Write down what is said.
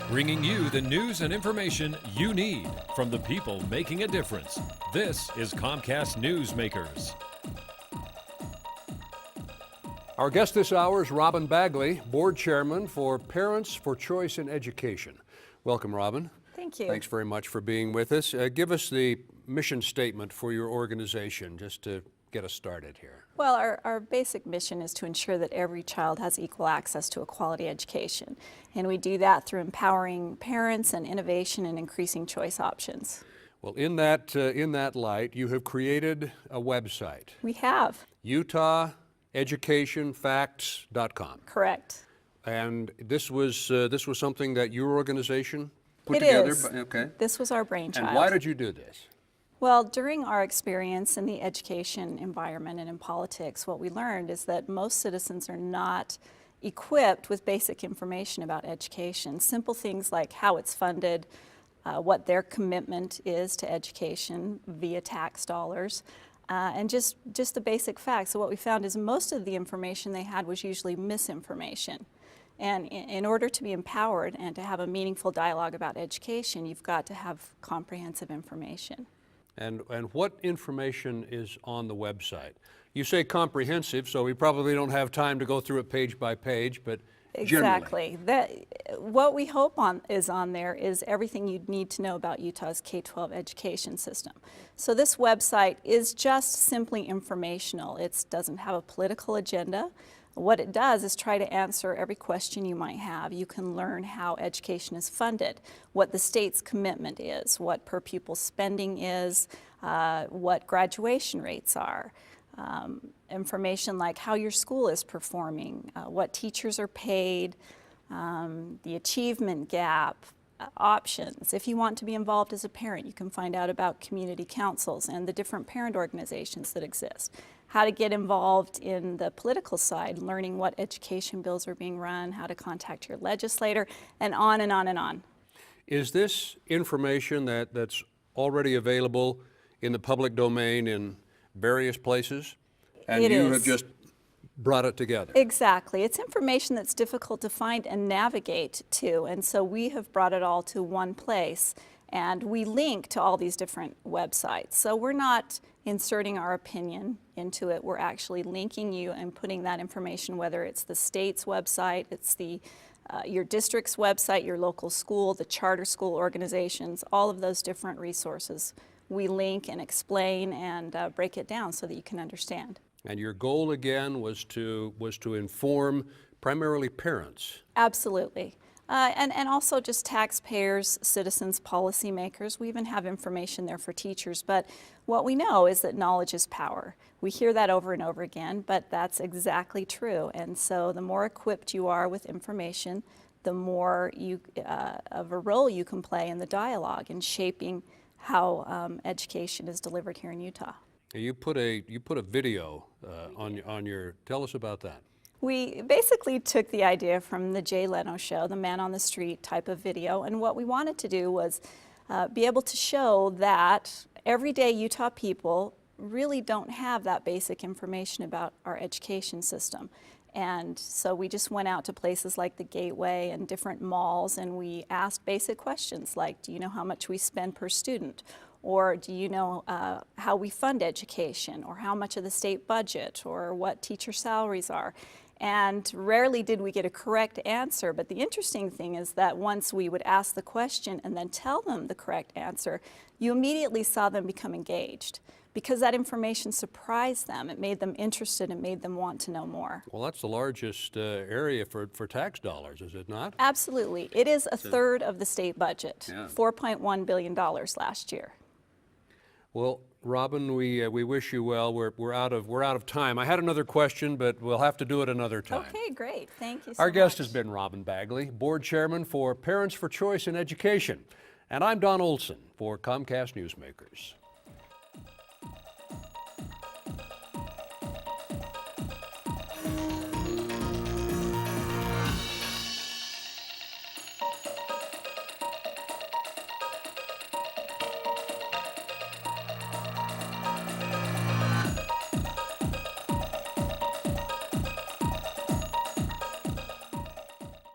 bringing you the news and information you need from the people making a difference. This is Comcast Newsmakers. Our guest this hour is Robyn Bagley, Board Chairman for Parents for Choice in Education. Welcome, Robyn. Thank you. Thanks very much for being with us. Give us the mission statement for your organization, just to get us started here. Well, our basic mission is to ensure that every child has equal access to a quality education. And we do that through empowering parents and innovation and increasing choice options. Well, in that light, you have created a website. We have. UtahEducationFacts.com. Correct. And this was something that your organization put It together? is. Okay. This was our brainchild. And why did you do this? Well, during our experience in the education environment and in politics, what we learned is that most citizens are not equipped with basic information about education. Simple things like how it's funded, what their commitment is to education via tax dollars, and just the basic facts. So what we found is most of the information they had was usually misinformation. And in order to be empowered and to have a meaningful dialogue about education, you've got to have comprehensive information. And what information is on the website? You say comprehensive, so we probably don't have time to go through it page by page, but exactly. What we hope is on there is everything you'd need to know about Utah's K-12 education system. So this website is just simply informational. It doesn't have a political agenda. What it does is try to answer every question you might have. You can learn how education is funded, what the state's commitment is, what per pupil spending is, what graduation rates are, information like how your school is performing, what teachers are paid, the achievement gap, options. If you want to be involved as a parent, you can find out about community councils and the different parent organizations that exist. How to get involved in the political side, learning what education bills are being run, how to contact your legislator, and on and on and on. Is this information that's already available in the public domain in various places? And It you is. have just brought it together? Exactly. It's information that's difficult to find and navigate to, and so we have brought it all to one place, and we link to all these different websites. So we're not inserting our opinion into it. We're actually linking you and putting that information, whether it's the state's website, it's your district's website, your local school, the charter school organizations, all of those different resources. We link and explain and break it down so that you can understand. And your goal again was to inform primarily parents. Absolutely. And also just taxpayers, citizens, policymakers. We even have information there for teachers. But what we know is that knowledge is power. We hear that over and over again, but that's exactly true. And so the more equipped you are with information, the more of a role you can play in the dialogue in shaping how education is delivered here in Utah. You put a video on your. Tell us about that. We basically took the idea from the Jay Leno show, the man on the street type of video, and what we wanted to do was be able to show that everyday Utah people really don't have that basic information about our education system. And so we just went out to places like the Gateway and different malls, and we asked basic questions like, do you know how much we spend per student? Or do you know how we fund education? Or how much of the state budget? Or what teacher salaries are? And rarely did we get a correct answer, but the interesting thing is that once we would ask the question and then tell them the correct answer, you immediately saw them become engaged because that information surprised them. It made them interested and made them want to know more. Well, that's the largest area for tax dollars, is it not? Absolutely. It is a third of the state budget, Yeah. $4.1 billion last year. Well, Robyn, we wish you well. We're out of time. I had another question, but we'll have to do it another time. Okay, great. Thank you so much. Our guest has been Robyn Bagley, Board Chairman for Parents for Choice in Education. And I'm Don Olson for Comcast Newsmakers.